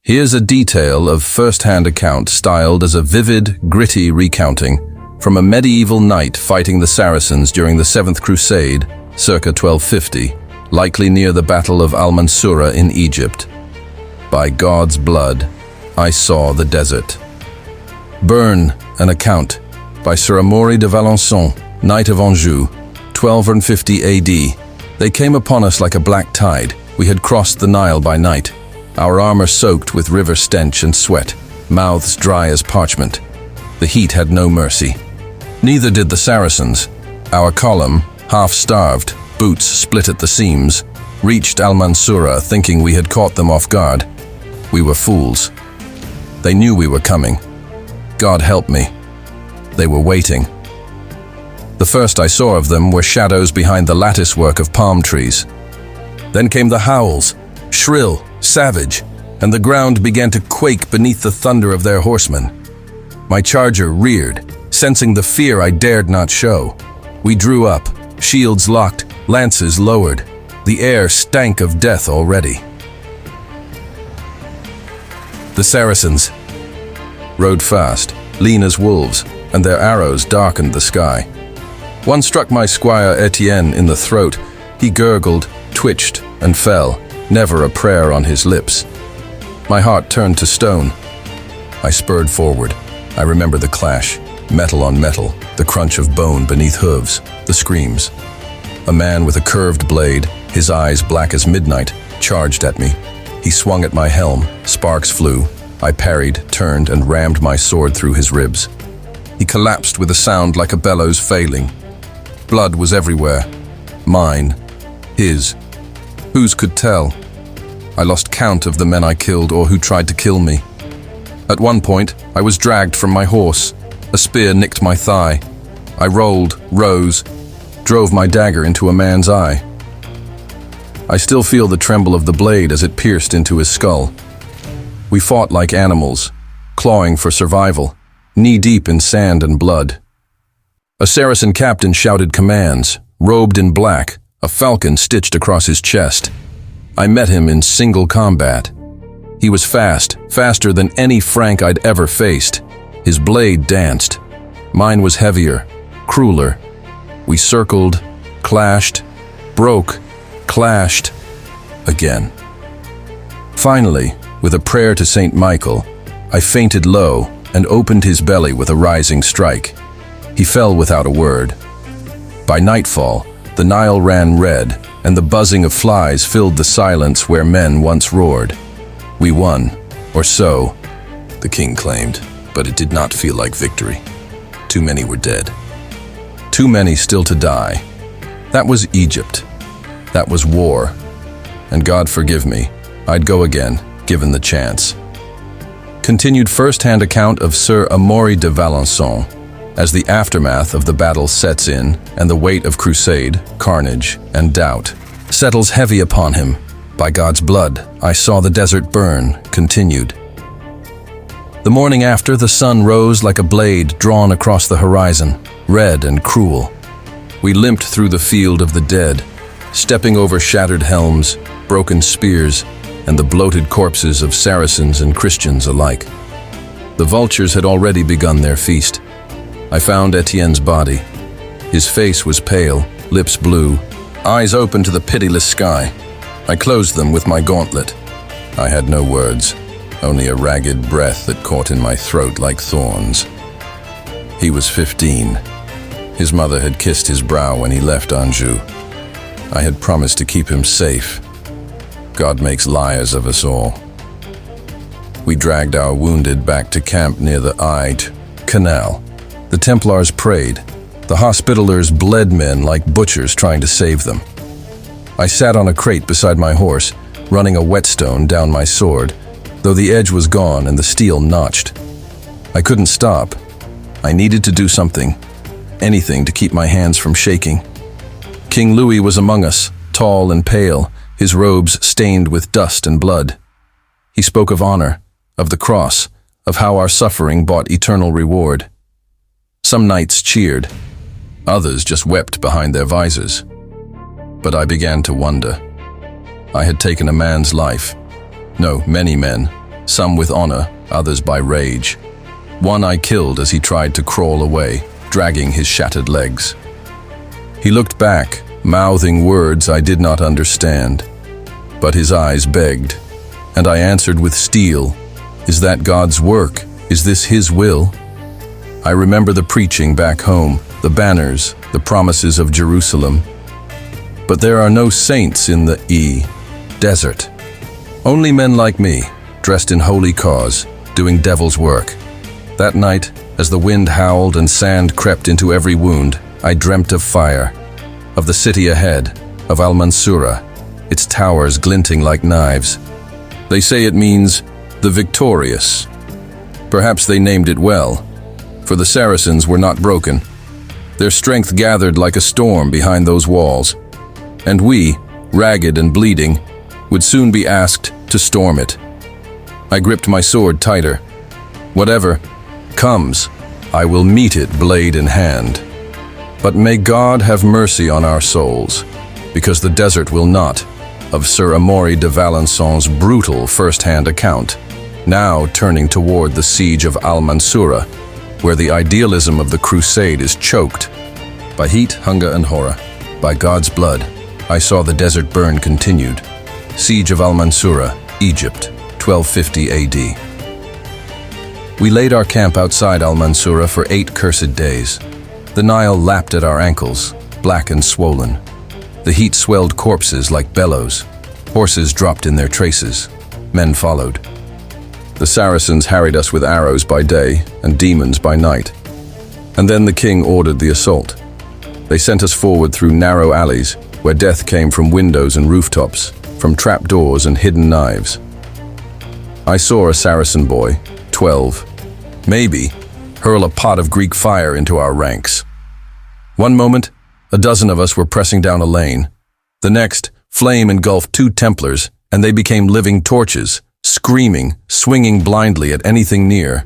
Here's a detail of first-hand account styled as a vivid, gritty recounting from a medieval knight fighting the Saracens during the Seventh Crusade, circa 1250, likely near the Battle of al-Mansurah in Egypt. By God's blood, I saw the desert. Burn, an account by Sir Amaury de Valençon, Knight of Anjou, 1250 AD. They came upon us like a black tide. We had crossed the Nile by night, our armor soaked with river stench and sweat, mouths dry as parchment. The heat had no mercy. Neither did the Saracens. Our column, half-starved, boots split at the seams, reached al-Mansurah thinking we had caught them off guard. We were fools. They knew we were coming. God help me. They were waiting. The first I saw of them were shadows behind the latticework of palm trees. Then came the howls, shrill, savage, and the ground began to quake beneath the thunder of their horsemen. My charger reared, sensing the fear I dared not show. We drew up, shields locked, lances lowered. The air stank of death already. The Saracens rode fast, lean as wolves, and their arrows darkened the sky. One struck my squire Etienne in the throat. He gurgled, twitched, and fell, never a prayer on his lips. My heart turned to stone. I spurred forward. I remember the clash, metal on metal, the crunch of bone beneath hooves, the screams. A man with a curved blade, his eyes black as midnight, charged at me. He swung at my helm, sparks flew. I parried, turned, and rammed my sword through his ribs. He collapsed with a sound like a bellows failing. Blood was everywhere. Mine. His. Whose could tell? I lost count of the men I killed or who tried to kill me. At one point, I was dragged from my horse. A spear nicked my thigh. I rolled, rose, drove my dagger into a man's eye. I still feel the tremble of the blade as it pierced into his skull. We fought like animals, clawing for survival, knee-deep in sand and blood. A Saracen captain shouted commands, robed in black, a falcon stitched across his chest. I met him in single combat. He was fast, faster than any Frank I'd ever faced. His blade danced. Mine was heavier, crueler. We circled, clashed, broke, clashed, again. Finally, with a prayer to Saint Michael, I fainted low and opened his belly with a rising strike. He fell without a word. By nightfall, the Nile ran red, and the buzzing of flies filled the silence where men once roared. We won, or so, the king claimed, but it did not feel like victory. Too many were dead. Too many still to die. That was Egypt. That was war. And God forgive me, I'd go again, given the chance. Continued first-hand account of Sir Amaury de Valençon as the aftermath of the battle sets in and the weight of crusade, carnage, and doubt settles heavy upon him. By God's blood, I saw the desert burn, continued. The morning after, the sun rose like a blade drawn across the horizon, red and cruel. We limped through the field of the dead, stepping over shattered helms, broken spears, and the bloated corpses of Saracens and Christians alike. The vultures had already begun their feast. I found Etienne's body. His face was pale, lips blue, eyes open to the pitiless sky. I closed them with my gauntlet. I had no words, only a ragged breath that caught in my throat like thorns. He was 15. His mother had kissed his brow when he left Anjou. I had promised to keep him safe. God makes liars of us all. We dragged our wounded back to camp near the Ide Canal. The Templars prayed. The Hospitallers bled men like butchers trying to save them. I sat on a crate beside my horse, running a whetstone down my sword, though the edge was gone and the steel notched. I couldn't stop. I needed to do something, anything to keep my hands from shaking. King Louis was among us, tall and pale, his robes stained with dust and blood. He spoke of honor, of the cross, of how our suffering bought eternal reward. Some knights cheered, others just wept behind their visors. But I began to wonder. I had taken a man's life. No, many men, some with honor, others by rage. One I killed as he tried to crawl away, dragging his shattered legs. He looked back, mouthing words I did not understand, but his eyes begged, and I answered with steel, "Is that God's work? Is this His will?" I remember the preaching back home, the banners, the promises of Jerusalem. But there are no saints in the desert. Only men like me, dressed in holy cause, doing devil's work. That night, as the wind howled and sand crept into every wound, I dreamt of fire, of the city ahead, of al-Mansurah, its towers glinting like knives. They say it means the victorious. Perhaps they named it well, for the Saracens were not broken. Their strength gathered like a storm behind those walls, and we, ragged and bleeding, would soon be asked to storm it. I gripped my sword tighter. Whatever comes, I will meet it blade in hand. But may God have mercy on our souls, because the desert will not, of Sir Amaury de Valençon's brutal first-hand account, now turning toward the siege of al-Mansurah, where the idealism of the Crusade is choked. By heat, hunger, and horror, by God's blood, I saw the desert burn continued. Siege of al-Mansurah, Egypt, 1250 AD. We laid our camp outside al-Mansurah for 8 cursed days. The Nile lapped at our ankles, black and swollen. The heat swelled corpses like bellows. Horses dropped in their traces. Men followed. The Saracens harried us with arrows by day and demons by night. And then the king ordered the assault. They sent us forward through narrow alleys, where death came from windows and rooftops, from trapdoors and hidden knives. I saw a Saracen boy, 12, maybe, hurl a pot of Greek fire into our ranks. One moment, a dozen of us were pressing down a lane. The next, flame engulfed 2 Templars, and they became living torches, screaming, swinging blindly at anything near.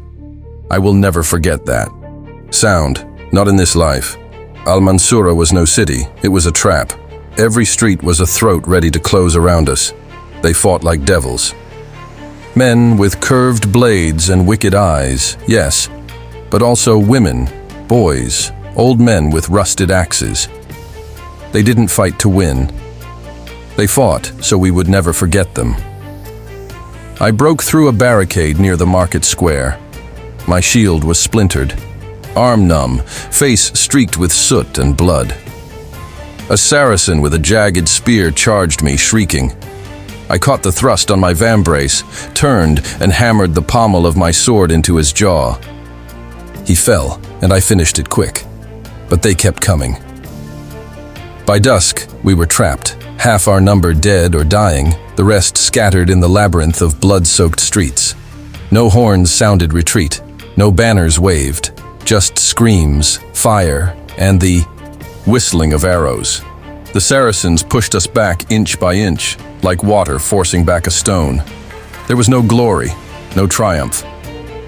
I will never forget that. Sound, not in this life. Al-Mansurah was no city, it was a trap. Every street was a throat ready to close around us. They fought like devils. Men with curved blades and wicked eyes, yes, but also women, boys, old men with rusted axes. They didn't fight to win. They fought so we would never forget them. I broke through a barricade near the market square. My shield was splintered, arm numb, face streaked with soot and blood. A Saracen with a jagged spear charged me, shrieking. I caught the thrust on my vambrace, turned, and hammered the pommel of my sword into his jaw. He fell, and I finished it quick. But they kept coming. By dusk, we were trapped, half our number dead or dying, the rest scattered in the labyrinth of blood-soaked streets. No horns sounded retreat, no banners waved, just screams, fire, and the whistling of arrows. The Saracens pushed us back inch by inch, like water forcing back a stone. There was no glory, no triumph,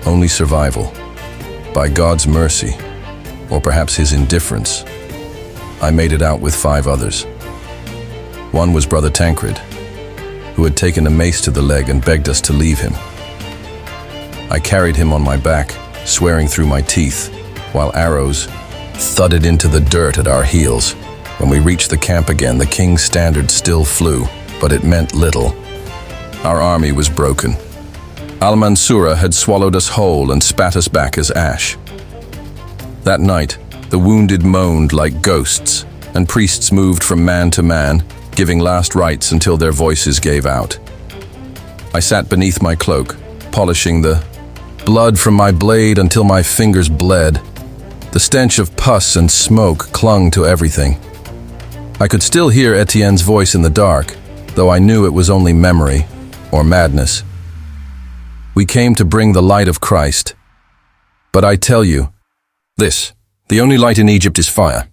only survival. By God's mercy, or perhaps His indifference, I made it out with 5 others. One was Brother Tancred, who had taken a mace to the leg and begged us to leave him. I carried him on my back, swearing through my teeth, while arrows thudded into the dirt at our heels. When we reached the camp again, the king's standard still flew, but it meant little. Our army was broken. Al-Mansurah had swallowed us whole and spat us back as ash. That night, the wounded moaned like ghosts, and priests moved from man to man, giving last rites until their voices gave out. I sat beneath my cloak, polishing the blood from my blade until my fingers bled. The stench of pus and smoke clung to everything. I could still hear Etienne's voice in the dark, though I knew it was only memory or madness. We came to bring the light of Christ. But I tell you, this, the only light in Egypt is fire.